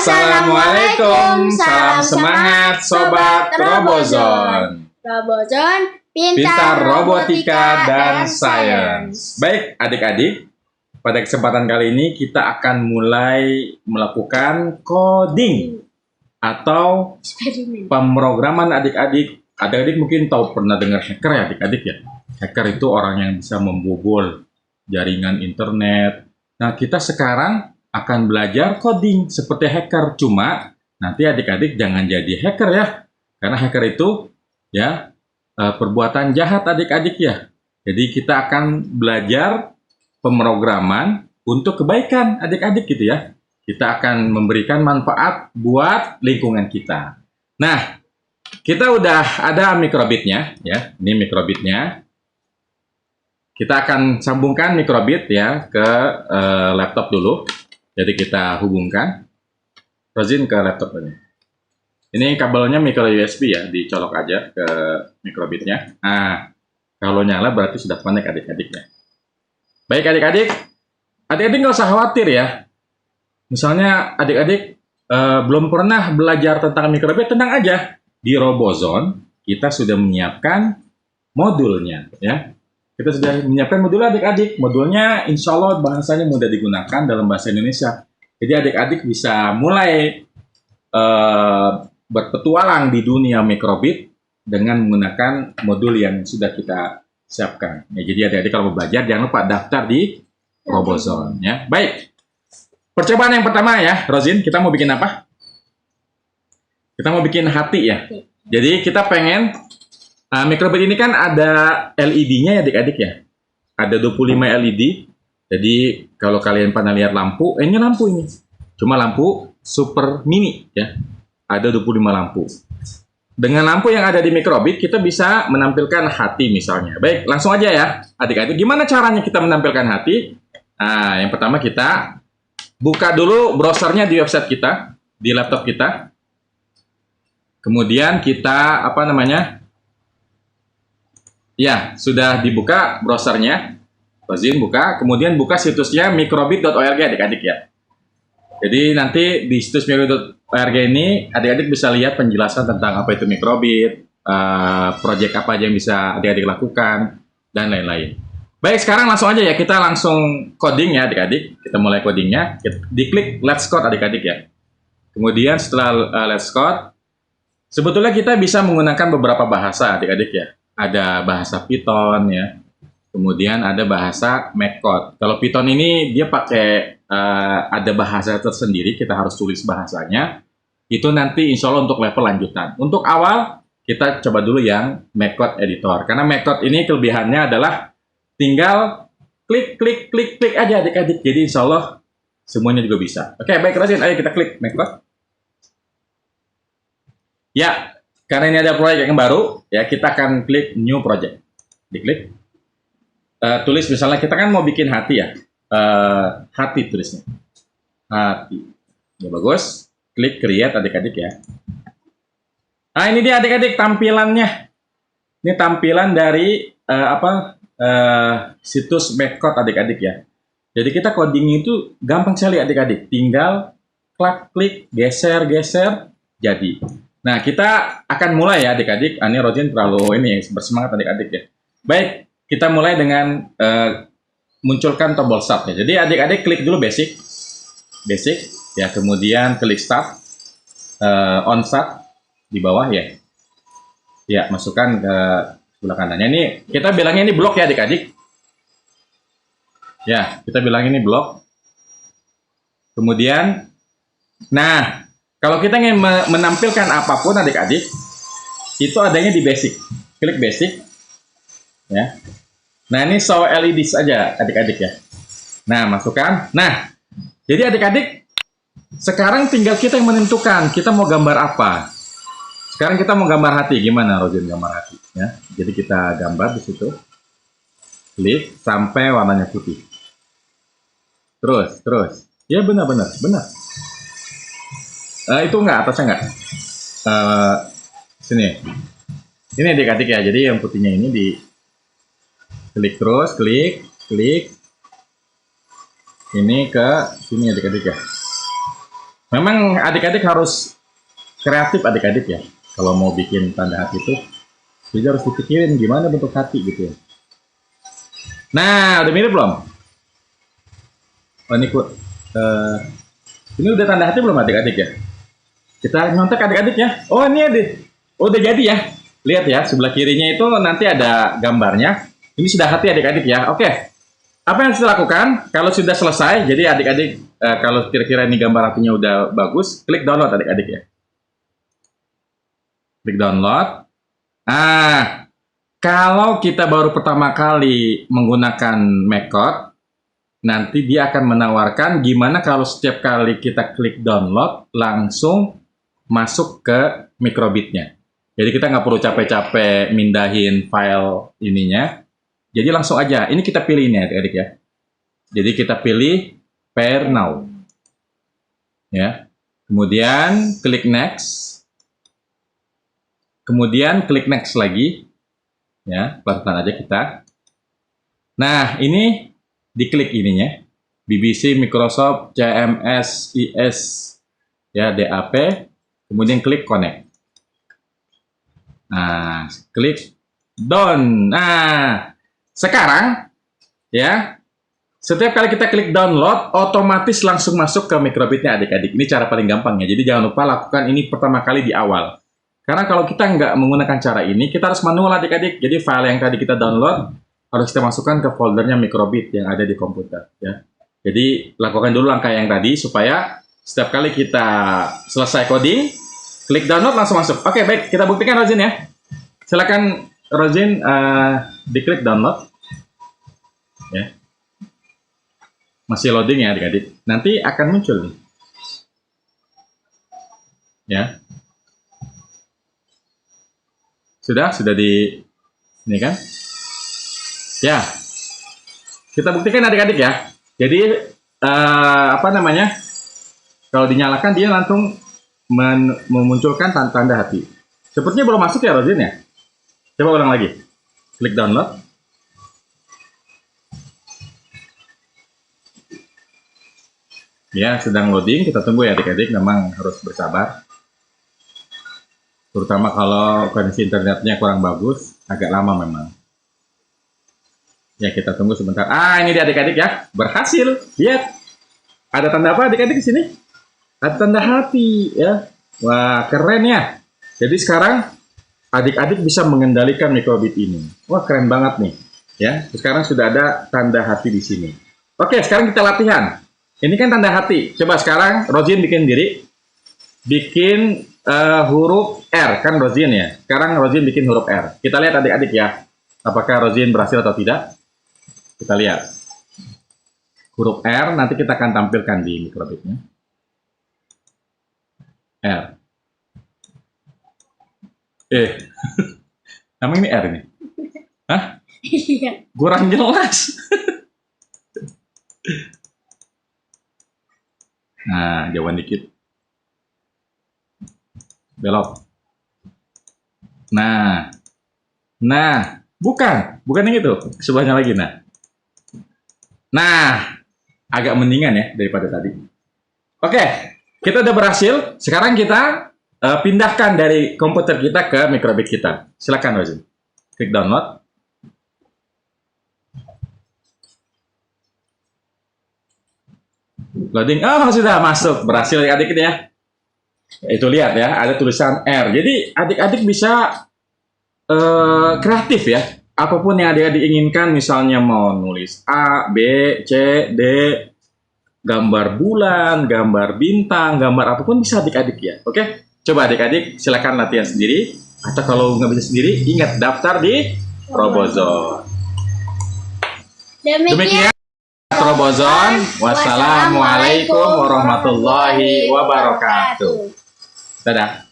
Assalamualaikum, salam semangat Sobat Robozone. Robozone, pintar robotika dan sains. Baik adik-adik, pada kesempatan kali ini kita akan mulai melakukan coding atau pemrograman adik-adik. Adik-adik mungkin tahu pernah dengar hacker ya adik-adik ya. Hacker itu orang yang bisa membobol jaringan internet. Nah kita sekarang akan belajar coding seperti hacker, cuma nanti adik-adik jangan jadi hacker ya, karena hacker itu ya perbuatan jahat adik-adik ya. Jadi kita akan belajar pemrograman untuk kebaikan adik-adik gitu ya. Kita akan memberikan manfaat buat lingkungan kita. Nah, kita udah ada mikrobitnya ya, ini mikrobitnya. Kita akan sambungkan mikrobit ya ke laptop dulu. Jadi kita hubungkan Rozin ke laptop ini. Ini kabelnya micro USB ya, dicolok aja ke mikrobitnya. Nah, kalau nyala berarti sudah connect adik-adiknya. Baik adik-adik, adik-adik nggak usah khawatir ya. Misalnya adik-adik belum pernah belajar tentang mikrobit, tenang aja. Di Robozone kita sudah menyiapkan modulnya ya. Kita sudah menyiapkan modul adik-adik. Modulnya insya Allah bahasanya mudah digunakan dalam bahasa Indonesia. Jadi adik-adik bisa mulai berpetualang di dunia mikrobit dengan menggunakan modul yang sudah kita siapkan. Ya, jadi adik-adik kalau mau belajar jangan lupa daftar di Robozone. Ya. Baik, percobaan yang pertama ya, Rozin, kita mau bikin apa? Kita mau bikin hati ya. Jadi kita pengen mikrobit ini kan ada LED-nya ya adik-adik ya. Ada 25 LED. Jadi kalau kalian pernah lihat lampu, ini lampu ini. Cuma lampu super mini ya. Ada 25 lampu. Dengan lampu yang ada di mikrobit kita bisa menampilkan hati misalnya. Baik, langsung aja ya adik-adik. Gimana caranya kita menampilkan hati? Nah, yang pertama kita buka dulu browsernya di website kita, di laptop kita. Kemudian kita ya, sudah dibuka browsernya, Rozin buka, kemudian buka situsnya mikrobit.org adik-adik ya. Jadi nanti di situs mikrobit.org ini adik-adik bisa lihat penjelasan tentang apa itu mikrobit, project apa aja yang bisa adik-adik lakukan, dan lain-lain. Baik, sekarang langsung aja ya, kita langsung coding ya adik-adik. Kita mulai codingnya, diklik Let's Code adik-adik ya. Kemudian setelah Let's Code, sebetulnya kita bisa menggunakan beberapa bahasa adik-adik ya. Ada bahasa Python ya, kemudian ada bahasa MathCode. Kalau Python ini dia pakai ada bahasa tersendiri, kita harus tulis bahasanya. Itu nanti insya Allah untuk level lanjutan. Untuk awal kita coba dulu yang MathCode Editor, karena MathCode ini kelebihannya adalah tinggal klik aja adik-adik. Jadi insya Allah semuanya juga bisa. Oke, baik Rozin, ayo kita klik MathCode. Ya. Karena ini ada proyek yang baru, ya kita akan klik New Project. Diklik. Tulis misalnya kita kan mau bikin hati ya. Hati tulisnya. Hati. Ya bagus. Klik Create adik-adik ya. Nah ini dia adik-adik tampilannya. Ini tampilan dari situs MathCode adik-adik ya. Jadi kita coding itu gampang sekali adik-adik. Tinggal klik, geser, jadi. Nah, kita akan mulai ya adik-adik. Ini Rozin terlalu bersemangat adik-adik ya. Baik, kita mulai dengan munculkan tombol start ya. Jadi adik-adik klik dulu basic ya, kemudian klik start, on start di bawah ya. Ya, masukkan ke sebelah kanannya. Ini kita bilangnya ini blok ya adik-adik. Ya, kita bilang ini blok. Kemudian, nah, kalau kita ingin menampilkan apapun adik-adik, itu adanya di basic. Klik basic. Ya. Nah ini show LED saja adik-adik ya. Nah masukkan. Nah jadi adik-adik sekarang tinggal kita yang menentukan kita mau gambar apa. Sekarang kita mau gambar hati. Gimana Rozin gambar hati? Ya. Jadi kita gambar di situ. Klik sampai warnanya putih. Terus. Ya benar. Itu enggak, atasnya enggak. Sini. Ini adik-adik ya. Jadi yang putihnya ini di klik terus, klik. Ini ke sini adik-adik ya. Memang adik-adik harus kreatif adik-adik ya. Kalau mau bikin tanda hati itu, jadi harus dipikirin gimana bentuk hati gitu ya. Nah, udah mirip belum? Oh, ini udah tanda hati belum adik-adik ya? Kita nyontek adik-adik ya. Oh, ini adik. Oh, udah jadi ya. Lihat ya, sebelah kirinya itu nanti ada gambarnya. Ini sudah hati adik-adik ya. Oke. Apa yang harus dilakukan? Kalau sudah selesai, jadi adik-adik kalau kira-kira ini gambar hatinya udah bagus, klik download adik-adik ya. Klik download. Ah, kalau kita baru pertama kali menggunakan Mecode, nanti dia akan menawarkan gimana kalau setiap kali kita klik download langsung masuk ke microbit-nya. Jadi kita nggak perlu capek-capek mindahin file ininya. Jadi langsung aja. Ini kita pilih ini adik-adik ya. Jadi kita pilih pair now. Ya. Kemudian klik next. Kemudian klik next lagi. Ya, pelan-pelan aja kita. Nah, ini diklik ininya. BBC, Microsoft, CMS, IS, ya, DAP. Kemudian klik connect. Nah, klik done. Nah, sekarang ya, setiap kali kita klik download, otomatis langsung masuk ke microbit-nya adik-adik. Ini cara paling gampang ya. Jadi jangan lupa lakukan ini pertama kali di awal. Karena kalau kita nggak menggunakan cara ini, kita harus manual adik-adik. Jadi file yang tadi kita download harus kita masukkan ke foldernya microbit yang ada di komputer. Ya. Jadi lakukan dulu langkah yang tadi supaya setiap kali kita selesai coding, klik download langsung masuk. Oke, baik. Kita buktikan Rozin ya. Silakan Rozin diklik download. Ya. Masih loading ya adik-adik. Nanti akan muncul nih. Ya. Sudah di ini kan? Ya. Kita buktikan adik-adik ya. Jadi apa namanya? Kalau dinyalakan dia langsung memunculkan tanda hati. Sepertinya belum masuk ya Rozin ya. Coba ulang lagi. Klik download. Ya, sedang loading. Kita tunggu ya adik-adik. Memang harus bersabar. Terutama kalau koneksi internetnya kurang bagus, agak lama memang. Ya, kita tunggu sebentar. Ah, ini dia adik-adik ya. Berhasil. Lihat. Ada tanda apa adik-adik di sini? Ada tanda hati ya. Wah, keren ya. Jadi sekarang adik-adik bisa mengendalikan microbit ini. Wah, keren banget nih. Ya, sekarang sudah ada tanda hati di sini. Oke, sekarang kita latihan. Ini kan tanda hati. Coba sekarang Rozin bikin diri. Bikin huruf R, kan Rozin ya. Sekarang Rozin bikin huruf R. Kita lihat adik-adik ya. Apakah Rozin berhasil atau tidak? Kita lihat. Huruf R nanti kita akan tampilkan di microbitnya. R. Namanya ini R nih. Hah? Iya. Kurang jelas. Nah, jauhan dikit. Belok. Nah, bukan yang itu. Sebelahnya lagi, nah, agak mendingan ya daripada tadi. Oke, kita udah berhasil. Sekarang kita pindahkan dari komputer kita ke microbit kita. Silakan, Rozin. Klik download. Loading. Oh, sudah masuk. Berhasil adik-adik ya. Itu lihat ya, ada tulisan R. Jadi adik-adik bisa kreatif ya. Apapun yang adik-adik inginkan, misalnya mau nulis A, B, C, D, gambar bulan, gambar bintang, gambar apapun bisa adik-adik ya. Oke? Coba adik-adik silakan latihan sendiri. Atau kalau nggak bisa sendiri, ingat daftar di Robozone. Demikian Robozone. Wassalamualaikum warahmatullahi wabarakatuh. Dadah.